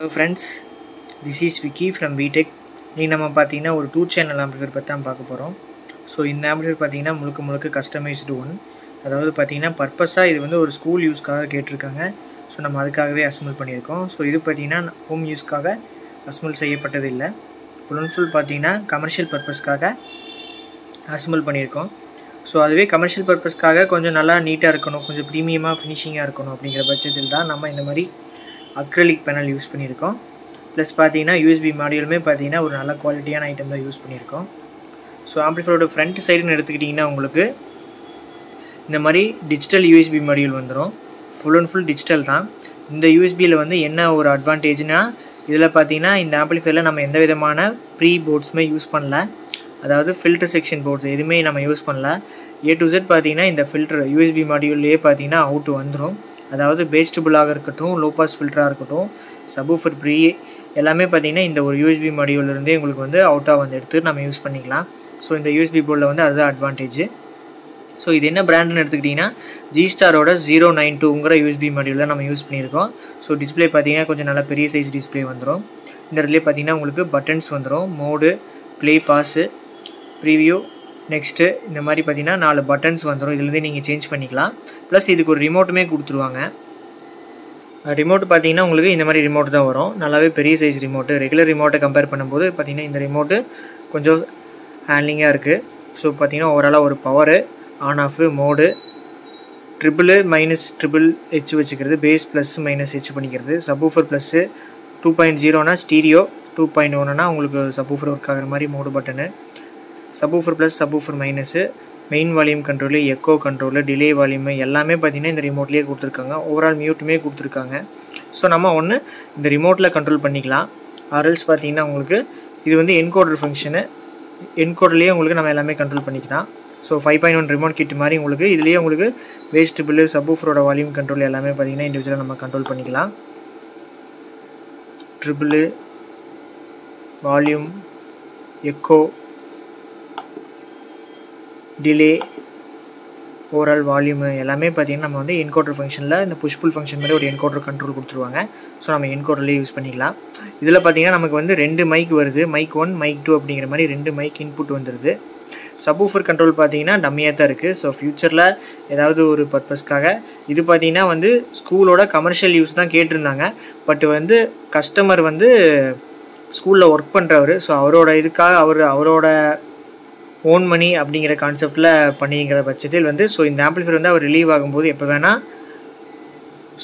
Hello friends, this is Vicky from VTech. நீ நம்ம பார்த்தீங்கன்னா ஒரு 2 சேனல் ஆம்பிளிஃபையர் பற்றி தான் பார்க்க போகிறோம். ஸோ இந்த ஆம்பிளிஃபையர் பார்த்தீங்கன்னா முழுக்க கஸ்டமைஸ்டு ஒன். அதாவது பார்த்தீங்கன்னா பர்பஸாக இது வந்து ஒரு ஸ்கூல் யூஸ்க்காக கேட்டிருக்காங்க. ஸோ நம்ம அதுக்காகவே அசம்பிள் பண்ணியிருக்கோம். ஸோ இது பார்த்தீங்கன்னா ஹோம் யூஸ்க்காக அசம்பிள் செய்யப்பட்டது இல்லை. ஃபுல் அண்ட் ஃபுல் பார்த்தீங்கன்னா கமர்ஷியல் பர்பஸ்க்காக அசம்பிள் பண்ணியிருக்கோம். ஸோ அதுவே கமர்ஷியல் பர்பஸ்க்காக கொஞ்சம் நல்லா நீட்டாக இருக்கணும், கொஞ்சம் ப்ரீமியமாக ஃபினிஷிங்காக இருக்கணும் அப்படிங்கிற பட்சத்தில் தான் நம்ம இந்த மாதிரி அக்ரிலிக் பேனல் யூஸ் பண்ணியிருக்கோம். ப்ளஸ் பார்த்தீங்கன்னா யூஎஸ்பி மாடியூலுமே பார்த்தீங்கன்னா ஒரு நல்ல குவாலிட்டியான ஐட்டம் தான் யூஸ் பண்ணியிருக்கோம். ஸோ ஆம்பிளிஃபையரோட ஃப்ரண்ட் சைடுன்னு எடுத்துக்கிட்டிங்கன்னா உங்களுக்கு இந்த மாதிரி டிஜிட்டல் யூஎஸ்பி மாடியூல் வந்துடும். ஃபுல் அண்ட் ஃபுல் டிஜிட்டல் தான். இந்த யூஎஸ்பியில் வந்து என்ன ஒரு அட்வான்டேஜ்னால் இதில் பார்த்தீங்கன்னா இந்த ஆம்பிளிஃபையரில் நம்ம எந்த விதமான ப்ரீ போர்ட்ஸுமே யூஸ் பண்ணல. அதாவது ஃபில்டர் செக்ஷன் போர்ட்ஸ் எதுவுமே நம்ம யூஸ் பண்ணல. A to Z பார்த்தீங்கன்னா இந்த ஃபில்டர் யூஎஸ்பி மாடியூல்லையே பார்த்தீங்கன்னா அவுட் வந்துடும். அதாவது பேஸ்டபுளாக இருக்கட்டும், லோ பாஸ் ஃபில்டராக இருக்கட்டும், சப்வூஃபர் ப்ரீ எல்லாமே பார்த்தீங்கன்னா இந்த ஒரு யூஎஸ்பி மாடியூல்லேருந்தே உங்களுக்கு வந்து அவுட்டாக வந்து எடுத்து நம்ம யூஸ் பண்ணிக்கலாம். ஸோ இந்த யூஎஸ்பி போர்டில் வந்து அதுதான் அட்வான்டேஜ். ஸோ இது என்ன பிராண்டுன்னு எடுத்துக்கிட்டிங்கன்னா G-Starோட 092ங்கிற யூஎஸ்பி மாடியூலில் நம்ம யூஸ் பண்ணியிருக்கோம். ஸோ டிஸ்பிளே பார்த்தீங்கன்னா கொஞ்சம் நல்லா பெரிய சைஸ் டிஸ்பிளே வந்துடும். இந்த இடத்துல பார்த்தீங்கன்னா உங்களுக்கு பட்டன்ஸ் வந்துடும். Mode, play, pause, preview, next இந்த மாதிரி பார்த்தீங்கன்னா 4 பட்டன்ஸ் வந்துடும். இதுலேருந்தே நீங்கள் சேஞ்ச் பண்ணிக்கலாம். ப்ளஸ் இதுக்கு ஒரு ரிமோட்டுமே கொடுத்துருவாங்க. ரிமோட் பார்த்தீங்கன்னா உங்களுக்கு இந்த மாதிரி ரிமோட் தான் வரும். நல்லாவே பெரிய சைஸ் ரிமோட்டு. ரெகுலர் ரிமோட்டை கம்பேர் பண்ணும்போது பார்த்தீங்கன்னா இந்த ரிமோட்டு கொஞ்சம் ஹேண்ட்லிங்காக இருக்குது. ஸோ பார்த்தீங்கன்னா ஓவராலாக ஒரு power, on off, mode, triple minus triple H வச்சுக்கிறது, பேஸ் ப்ளஸ் மைனஸ் ஹெச் பண்ணிக்கிறது, சப்வூஃபர் ப்ளஸ்ஸு 2.0னா ஸ்டீரியோ, 2.1னா உங்களுக்கு சப்வூஃபர் ஒர்க் ஆகிற மாதிரி mode button, subwoofer plus subwoofer minus, main volume control, echo control, delay volume எல்லாமே பார்த்தீங்கன்னா இந்த ரிமோட்லேயே கொடுத்துருக்காங்க. ஓவரால் மியூட்டுமே கொடுத்துருக்காங்க. ஸோ நம்ம ஒன்று இந்த ரிமோட்டில் கண்ட்ரோல் பண்ணிக்கலாம். ஆர்எல்ஸ் பார்த்தீங்கன்னா உங்களுக்கு இது வந்து என்கோடர் ஃபங்க்ஷனு. என்கோடர்லேயே உங்களுக்கு நம்ம எல்லாமே கண்ட்ரோல் பண்ணிக்கலாம். ஸோ 5.1 ரிமோட் கிட் மாதிரி உங்களுக்கு இதுலேயே உங்களுக்கு பேஸ் ட்ரிபிள், சப்வூஃபரோட வால்யூம் கண்ட்ரோல் எல்லாமே பார்த்தீங்கன்னா இண்டிவிஜுவலாக நம்ம கண்ட்ரோல் பண்ணிக்கலாம். Triple, volume, echo, delay, overall volume எல்லாமே பார்த்தீங்கன்னா நம்ம வந்து என்கோடர் ஃபங்க்ஷனில் இந்த புஷ்புல் ஃபங்க்ஷன் மாதிரி ஒரு என்கோடர் கண்ட்ரோல் கொடுத்துருவாங்க. ஸோ நம்ம என்கோடர்லேயே யூஸ் பண்ணிக்கலாம். இதில் பார்த்தீங்கன்னா நமக்கு வந்து 2 மைக் வருது. மைக் 1, மைக் 2 அப்படிங்கிற மாதிரி 2 மைக் இன்புட் வந்துடுது. சப்வூஃபர் கண்ட்ரோல் பார்த்தீங்கன்னா டம்மியாக தான் இருக்குது. ஸோ ஃப்யூச்சரில் ஏதாவது ஒரு பர்பஸ்க்காக இது பார்த்தீங்கன்னா வந்து ஸ்கூலோட கமர்ஷியல் யூஸ் தான் கேட்டிருந்தாங்க. பட் வந்து கஸ்டமர் வந்து ஸ்கூலில் ஒர்க் பண்ணுறவர். ஸோ அவரோட இதுக்காக அவரோட ஓன் மணி அப்படிங்கிற கான்செப்டில் பண்ணிங்கிற பட்சத்தில் வந்து ஸோ இந்த ஆம்பிளிஃபையர் வந்து அவர் ரிலீவ் ஆகும்போது எப்போ வேணால்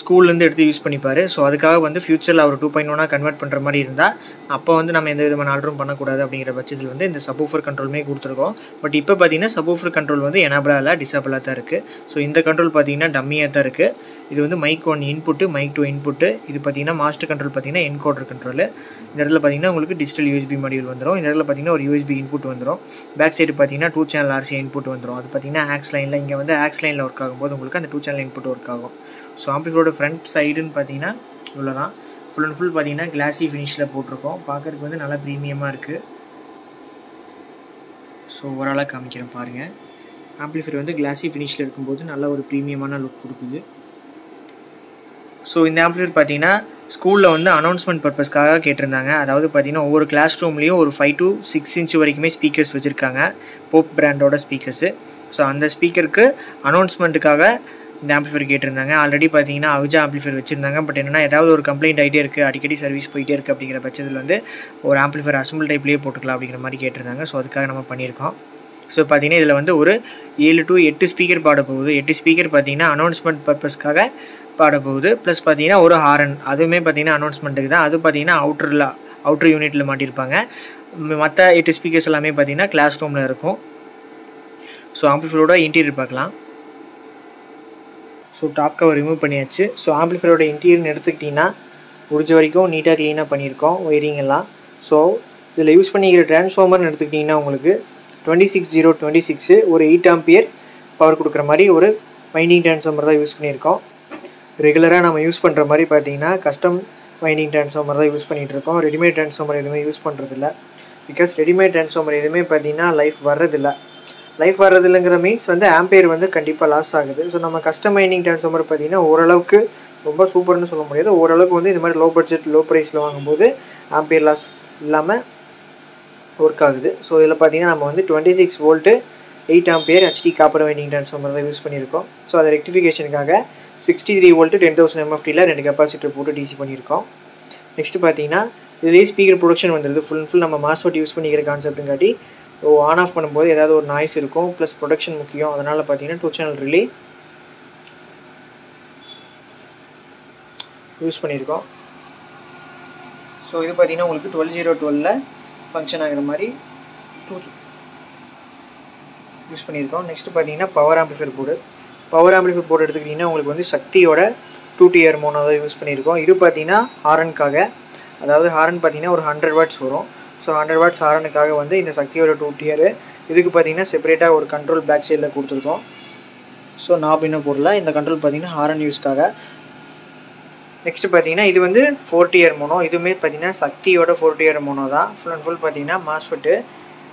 ஸ்கூல்லேருந்து எடுத்து யூஸ் பண்ணிப்பார். ஸோ அதுக்காக வந்து ஃப்யூச்சரில் அவர் 2.1 கன்வெர்ட் பண்ணுற மாதிரி இருந்தால் அப்போ வந்து நம்ம எந்த விதமான ஆர்டரும் பண்ணக்கூடாது அப்படிங்கிற பட்சத்தில் வந்து இந்த சப்வூஃபர் கண்ட்ரோலுமே கொடுத்துருக்கோம். பட் இப்போ பார்த்தீங்கன்னா சப்வூஃபர் கண்ட்ரோல் வந்து எனபிளாக இல்லை, டிசபிளாக தான் இருக்குது. ஸோ இந்த கண்ட்ரோல் பார்த்தீங்கன்னா டம்மியாக தான் இருக்குது. இது வந்து மைக் 1 இன்புட்டு, மைக் 2 இன்புட்டு. இது பார்த்தீங்கன்னா மாஸ்டர் கண்ட்ரோல் பார்த்தீங்கன்னா என்கோடர் கண்ட்ரோல். இந்த இடத்துல பார்த்தீங்கன்னா உங்களுக்கு டிஜிட்டல் யூஎஸ்பி மாடியூல் வந்துடும். இந்த இடத்துல பார்த்தீங்கன்னா ஒரு யூஎஸ்பி இன்புட் வந்துடும். பேக் சைடு பார்த்தீங்கன்னா 2 சேனல் RCA இன்புட் வந்துடும். அது பார்த்தீங்கன்னா ஆக்ஸ் லைனில் இங்கே வந்து ஆக்ஸ் லைனில் ஒர்க் ஆகும்போது உங்களுக்கு அந்த 2 சேனல் இன்புட் ஒர்க் ஆகும். ஸோ ஆம்பிளிஃபையரோட ஃப்ரண்ட் சைடுன்னு பார்த்தீங்கன்னா இவ்வளோ தான். ஃபுல் அண்ட் ஃபுல் பார்த்தீங்கன்னா கிளாஸி ஃபினிஷில் போட்டிருக்கோம். பார்க்குறதுக்கு வந்து நல்லா ப்ரீமியமாக இருக்குது. ஸோ ஓவராலாக காமிக்கிறேன் பாருங்கள். ஆம்பிளிஃபையர் வந்து கிளாஸி ஃபினிஷில் இருக்கும்போது நல்ல ஒரு ப்ரீமியமான லுக் கொடுக்குது. ஸோ இந்த ஆம்பிளிஃபையர் பார்த்தீங்கன்னா ஸ்கூலில் வந்து அனௌன்ஸ்மெண்ட் பர்பஸ்க்காக கேட்டிருந்தாங்க. அதாவது பார்த்தீங்கன்னா ஒவ்வொரு கிளாஸ் ரூம்லேயும் ஒரு 5 to 6 இன்ச் வரைக்குமே ஸ்பீக்கர்ஸ் வச்சுருக்காங்க, போப் பிராண்டோட ஸ்பீக்கர்ஸு. ஸோ அந்த ஸ்பீக்கருக்கு அனௌன்ஸ்மெண்ட்டுக்காக இந்த ஆம்பிளிஃபையர் கேட்டிருந்தாங்க. ஆல்ரெடி பார்த்தீங்கன்னா அவிஜா ஆம்பிளிஃபையர் வச்சுருந்தாங்க. பட் என்னென்னா ஏதாவது ஒரு கம்ப்ளைண்ட் ஆகிட்டே இருக்குது, அடிக்கடி சர்வீஸ் போயிட்டே இருக்குது அப்படிங்கிற பட்சத்தில் வந்து ஒரு ஆம்பிளிஃபையர் அசம்பிள் டைப்லேயே போட்டுக்கலாம் அப்படிங்கிற மாதிரி கேட்டிருந்தாங்க. ஸோ அதுக்காக நம்ம பண்ணியிருக்கோம். ஸோ பார்த்தீங்கன்னா இதில் வந்து ஒரு 7 to 8 ஸ்பீக்கர் பாட போகுது. 8 ஸ்பீக்கர் பார்த்தீங்கன்னா அனௌன்ஸ்மெண்ட் பர்பஸ்க்காக பாட போகுது. ப்ளஸ் பார்த்தீங்கன்னா ஒரு ஹாரன், அதுவுமே பார்த்தீங்கன்னா அனௌன்ஸ்மெண்ட்டுக்கு தான். அது பார்த்தீங்கன்னா அவுட்டர் யூனிட்டில் மாட்டியிருப்பாங்க. மற்ற 8 ஸ்பீக்கர்ஸ் எல்லாமே பார்த்தீங்கன்னா கிளாஸ் ரூமில் இருக்கும். ஸோ ஆம்பிளிஃபையரோட இன்டீரியர் பார்க்கலாம். ஸோ டாப் கவர் ரிமூவ் பண்ணியாச்சு. ஸோ ஆம்பிளிஃபையரோட இன்டீரியர்னு எடுத்துக்கிட்டிங்கன்னா முடிஞ்ச வரைக்கும் நீட்டாக க்ளீனாக பண்ணியிருக்கோம் ஒயரிங் எல்லாம். ஸோ இதில் யூஸ் பண்ணிக்கிற டிரான்ஸ்ஃபார்மர்னு எடுத்துக்கிட்டிங்கன்னா உங்களுக்கு 26026 ஒரு 8 ஆம்பியர் பவர் கொடுக்குற மாதிரி ஒரு வைண்டிங் டிரான்ஸ்ஃபார்மர் தான் யூஸ் பண்ணியிருக்கோம். ரெகுலராக நம்ம யூஸ் பண்ணுற மாதிரி பார்த்தீங்கன்னா கஸ்டம் வைண்டிங் டிரான்ஸ்ஃபார்மர் தான் யூஸ் பண்ணிகிட்ருக்கோம். ரெடிமேட் டிரான்ஸ்ஃபார்மர் எதுவுமே யூஸ் பண்ணுறதில்ல. பிகாஸ் ரெடிமேட் டிரான்ஸ்ஃபார்மர் எதுவுமே பார்த்தீங்கன்னா லைஃப் வர்றதில்லைங்கிற மீன்ஸ் வந்து ஆம்பியர் வந்து கண்டிப்பாக லாஸ் ஆகுது. ஸோ நம்ம கஸ்டம் வைண்டிங் டிரான்ஸ்ஃபார்மர் பார்த்தீங்கன்னா ஓரளவுக்கு ரொம்ப சூப்பர்னு சொல்ல முடியாது. ஓரளவுக்கு வந்து இந்த மாதிரி லோ பட்ஜெட் லோ ப்ரைஸில் வாங்கும்போது ஆம்பியர் லாஸ் இல்லாமல் ஒர்க் ஆகுது. ஸோ இதில் பார்த்தீங்கன்னா நம்ம வந்து 26 volt 8 ampere HD copper winding transformer தான் யூஸ் பண்ணியிருக்கோம். ஸோ அதை ரெக்டிஃபிகேஷனுக்காக 63 வோல்ட்டு 10,000 MFTயில் 2 கெப்பாசிட்டர் போட்டு டிசி பண்ணியிருக்கோம். நெக்ஸ்ட்டு பார்த்தீங்கன்னா இதுலேயே ஸ்பீக்கர் ப்ரொடக்ஷன் வந்துடுது. ஃபுல் நம்ம மாஸ்ஃபெட் யூஸ் பண்ணிக்கிற கான்செப்ட்டுங்காட்டி ஆன் ஆஃப் பண்ணும்போது ஏதாவது ஒரு நாய்ஸ் இருக்கும், ப்ளஸ் ப்ரொடக்ஷன் முக்கியம். அதனால் பார்த்தீங்கன்னா 2 சேனல் ரிலே யூஸ் பண்ணியிருக்கோம். ஸோ இது பார்த்தீங்கன்னா உங்களுக்கு 12/012 ஃபங்க்ஷன் ஆகிற மாதிரி யூஸ் பண்ணியிருக்கோம். நெக்ஸ்ட்டு பார்த்தீங்கன்னா பவர் ஆம்பிளிஃபையர் போர்டு எடுத்துக்கிட்டிங்கன்னா உங்களுக்கு வந்து சக்தியோட 2 tier மோனோ தான் யூஸ் பண்ணியிருக்கோம். இது பார்த்தீங்கன்னா ஹாரனுக்காக, அதாவது ஹாரன் பார்த்தீங்கன்னா ஒரு 100 வாட்ஸ் வரும். ஸோ 100 வாட்ஸ் ஹாரனுக்காக வந்து இந்த சக்தியோட 2 tier. இதுக்கு பார்த்தீங்கன்னா செப்பரேட்டாக ஒரு கண்ட்ரோல் பேக் சைடில் கொடுத்துருக்கோம். ஸோ நாப் இன்னும் போடல. இந்த கண்ட்ரோல் பார்த்தீங்கன்னா ஹாரன் யூஸ்க்காக. நெக்ஸ்ட்டு பார்த்தீங்கன்னா இது வந்து 4 tier மோனோ. இதுவுமே பார்த்தீங்கன்னா சக்தியோட 4 tier மோனோ தான். ஃபுல் அண்ட் ஃபுல் பார்த்தீங்கன்னா மாஸ்ஃபெட்டு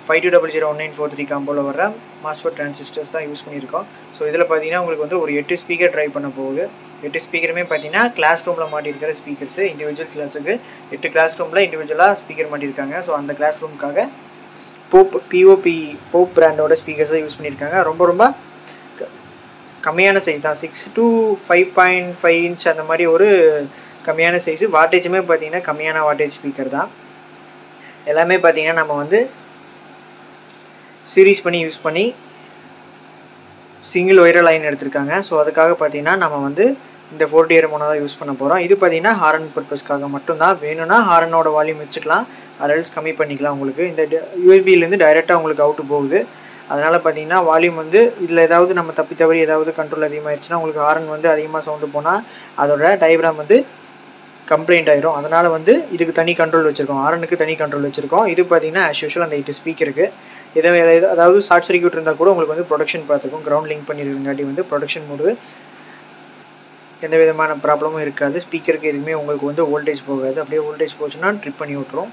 52001943 காம்போவில் வர மாஸ்ஃபெட் டிரான்சிஸ்டர்ஸ் தான் யூஸ் பண்ணியிருக்கோம். ஸோ இதில் பார்த்தீங்கன்னா உங்களுக்கு வந்து ஒரு 8 ஸ்பீக்கர் ட்ரை பண்ண போகுது. 8 ஸ்பீக்கருமே பார்த்தீங்கன்னா கிளாஸ் ரூமில் மாட்டியிருக்கிற ஸ்பீக்கர்ஸு. இண்டிவிஜுவல் கிளாஸுக்கு 8 கிளாஸ் ரூமில் இண்டிவிஜுவலாக ஸ்பீக்கர் மாட்டியிருக்காங்க. ஸோ அந்த கிளாஸ் ரூமுக்காக போப் பிராண்டோட ஸ்பீக்கர்ஸ் தான் யூஸ் பண்ணியிருக்காங்க. ரொம்ப கம்மியான சைஸ் தான், 6 to 5.5 inch அந்த மாதிரி ஒரு கம்மியான சைஸு. வாட்டேஜுமே பார்த்தீங்கன்னா கம்மியான வாட்டேஜ் ஸ்பீக்கர் தான். எல்லாமே பார்த்தீங்கன்னா நம்ம வந்து சீரீஸ் பண்ணி யூஸ் பண்ணி சிங்கிள் ஒயர் லைன் எடுத்திருக்காங்க. ஸோ அதுக்காக பார்த்தீங்கன்னா நம்ம வந்து இந்த 4 tier மோனோ தான் யூஸ் பண்ண போகிறோம். இது பார்த்தீங்கன்னா ஹாரன் பர்பஸ்க்காக மட்டும்தான். வேணும்னா ஹாரனோட வால்யூம் வச்சுக்கலாம், அதெல்ஸ் கம்மி பண்ணிக்கலாம். உங்களுக்கு இந்த யூஎஸ்பிலேருந்து டைரெக்டாக உங்களுக்கு அவுட்டு போகுது. அதனால் பார்த்தீங்கன்னா வால்யூம் வந்து இதில் ஏதாவது நம்ம தவறி ஏதாவது கண்ட்ரோல் அதிகமாகிடுச்சுன்னா உங்களுக்கு ஹாரன் வந்து அதிகமாக சவுண்டு போனால் அதோட டயக்ராம் வந்து கம்ப்ளைண்ட் ஆயிரும். அதனால் வந்து இதுக்கு தனி கண்ட்ரோல் வச்சுருக்கோம், ஹாரனுக்கு தனி கண்ட்ரோல் வச்சுருக்கோம். இது பார்த்தீங்கன்னா ஆஸ் யூஷுவல் அந்த 8 ஸ்பீக்கருக்கு அதாவது ஷார்ட் சர்க்யூட் இருந்தால் கூட உங்களுக்கு வந்து ப்ரொடக்ஷன் பார்த்துக்கும். கிரவுண்ட் லிங்க் பண்ணியிருக்காட்டி வந்து ப்ரொடக்ஷன் மோடு எந்த விதமான ப்ராப்ளமும் இருக்காது. ஸ்பீக்கருக்கு எதுவுமே உங்களுக்கு வந்து வோல்டேஜ் போகாது. அப்படியே வோல்டேஜ் போச்சுன்னா ட்ரிப் பண்ணி விட்டுரும்.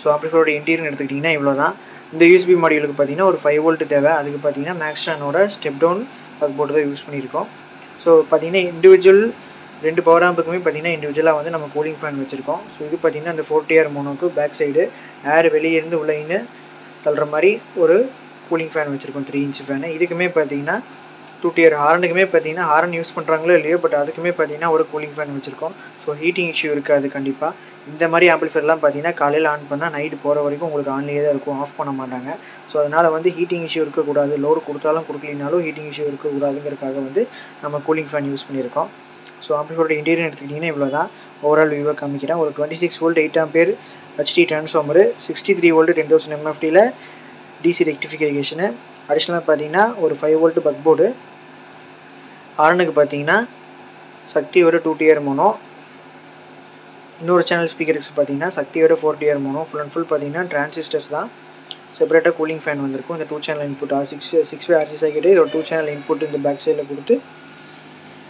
ஸோ ஆம்பிளிஃபையரோட இன்டீரியர் எடுத்துக்கிட்டிங்கன்னா இவ்வளோ தான். இந்த யூஎஸ்பி மாடியூலுக்கு பார்த்தீங்கன்னா ஒரு 5 வோல்ட் தேவை. அதுக்கு பார்த்தீங்கன்னா மேக்ஸ்டானோட ஸ்டெப் டவுன் பக் போர்டு தான் யூஸ் பண்ணியிருக்கோம். ஸோ பார்த்தீங்கன்னா இண்டிவிஜுவல் 2 பவர் ஆம்புக்குமே பார்த்தீங்கன்னா இண்டிவிஜுவலாக வந்து நம்ம கூலிங் ஃபேன் வச்சுருக்கோம். ஸோ இது பார்த்தீங்கன்னா அந்த 4 tier மோனோக்கு பேக் சைடு ஏர் வெளியே இருந்து உள்ள தள்ளுற மாதிரி ஒரு கூலிங் ஃபேன் வச்சுருக்கோம், 3 inch ஃபேனு. இதுக்குமே பார்த்தீங்கன்னா 2 tier ஹாரனுக்குமே பார்த்தீங்கன்னா ஹாரன் யூஸ் பண்ணுறாங்களோ இல்லையோ, பட் அதுக்குமே பார்த்தீங்கன்னா ஒரு கூலிங் ஃபேன் வச்சுருக்கோம். ஸோ ஹீட்டிங் இஷ்யூ இருக்காது கண்டிப்பாக. இந்த மாதிரி ஆம்பிளிஃபையர்லாம் பார்த்தீங்கன்னா காலையில் ஆன் பண்ணால் நைட்டு போகிற வரைக்கும் உங்களுக்கு ஆன்லேயே தான் இருக்கும், ஆஃப் பண்ண மாட்டாங்க. ஸோ அதனால் வந்து ஹீட்டிங் இஷ்யூ இருக்கக்கூடாது. லோடு கொடுத்தாலும் கொடுக்கலினாலும் ஹீட்டிங் இஷ்யூ இருக்கக்கூடாதுங்கிறதுக்காக வந்து நம்ம கூலிங் ஃபேன் யூஸ் பண்ணியிருக்கோம். ஸோ ஆம்பிளிஃபையரோட இன்டீரியர் எடுத்துக்கிட்டிங்கன்னா இவ்வளோ தான். ஓவரால் வியூவை காமிக்கிறேன். ஒரு 26 volt 8 ampere HD transformer, 63 volt 10,000 MFTயில் டிசி ரெக்டிஃபிகேஷனு. அடிஷ்னலாக பார்த்தீங்கன்னா ஒரு 5 வோல்ட் பக் போர்டு. ஹாரனுக்கு பார்த்தீங்கன்னா சக்தியோட 2 tier மோனோ. இன்னொரு சேனல் ஸ்பீக்கருக்கு பார்த்தீங்கன்னா சக்தியோட 4 tier mono. Full and full பார்த்தீங்கன்னா டிரான்சிஸ்டர்ஸ் தான். செப்பரேட்டாக கூலிங் ஃபேன் வந்திருக்கும். இந்த 2 channel இன்புட் 6 RC சர்க்யூட். இதோட 2 channel இன்புட் இந்த பேக் சைடில் கொடுத்து,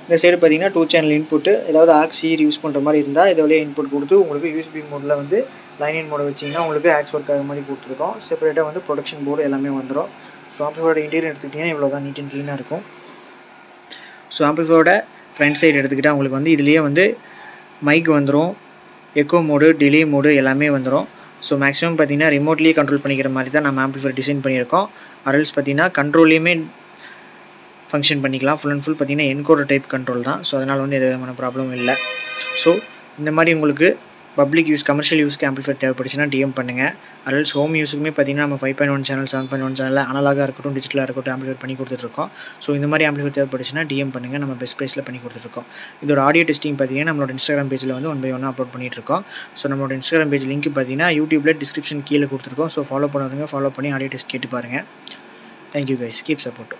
இந்த சைடு பார்த்தீங்கன்னா 2 channel இன்புட்டு. ஏதாவது ஆக்ஸ் யூஸ் பண்ணுற மாதிரி இருந்தால் இதை வழியாக இன்புட் கொடுத்து உங்களுக்கு யூஎஸ்பி மோடில் வந்து லைன் மோட வச்சிங்கன்னா உங்களுக்கு ஆக்ஸ் ஒர்க் ஆகிற மாதிரி கொடுத்துருக்கோம். செப்பரேட்டாக வந்து ப்ரொடக்ஷன் போர்டு எல்லாமே வந்துடும். ஸோ ஆம்பிளிஃபையரோட இன்டீரியர் எடுத்துக்கிட்டிங்கன்னா இவ்வளோ தான், நீட் அண்ட் க்ளீனாக இருக்கும். ஸோ ஆம்பிளிஃபையரோட ஃப்ரண்ட் சைடு எடுத்துக்கிட்டால் உங்களுக்கு வந்து இதுலேயே வந்து மைக் வந்துடும், எக்கோ மோடு, டிலே மோடு எல்லாமே வந்துடும். ஸோ மேக்ஸிமம் பார்த்தீங்கன்னா ரிமோட்லேயே கண்ட்ரோல் பண்ணிக்கிற மாதிரி தான் நம்ம ஆம்பிளிஃபையர் டிசைன் பண்ணியிருக்கோம். அரல்ஸ் பார்த்தீங்கன்னா கண்ட்ரோல்லையுமே ஃபங்க்ஷன் பண்ணிக்கலாம். ஃபுல் அண்ட் ஃபுல் பார்த்தீங்கன்னா என்கோடர் டைப் கண்ட்ரோல் தான். ஸோ அதனால் வந்து எந்த விதமான ப்ராப்ளமும் இல்லை. ஸோ இந்த மாதிரி உங்களுக்கு பப்ளிக் யூஸ் கமர்ஷியல் யூஸ்க்கு ஆம்பிளிஃபையர் தேவைப்படுச்சுன்னா டிஎம் பண்ணுங்கள். அரல்ஸ் ஹோம் யூஸுக்குமே பார்த்தீங்கன்னா நம்ம 5.1 சேனல் 7.1 சேனலில் அனலாக இருக்கட்டும் டிஜிட்டலாக இருக்கட்டும் ஆம்பிளிஃபையர் பண்ணி கொடுத்துட்ருக்கோம். ஸோ இந்த மாதிரி ஆம்பிளிஃபையர் தேவைப்படுச்சுன்னா டிஎம் பண்ணுங்கள். நம்ம பெஸ்ட் ப்ரைஸில் பண்ணி கொடுத்துட்ருக்கோம். இதோட ஆடியோ டெஸ்டிங் பார்த்தீங்கன்னா நம்மளோட இன்ஸ்டாகிராம் பேஜில் வந்து 1 by 1 அப்லோட் பண்ணிட்டுருக்கோம். ஸோ நம்மளோட இன்ஸ்டாகிராம் பேஜ் லிங்க் பார்த்தீங்கன்னா யூடியூப்பில் டிஸ்கிரிப்ஷன் கீழே கொடுத்துருக்கோம். ஸோ ஃபாலோ பண்ணுறதுங்க, ஃபாலோ பண்ணி ஆடியோ டெஸ்ட் கேட்டு பாருங்கள். Thank you guys, keep support.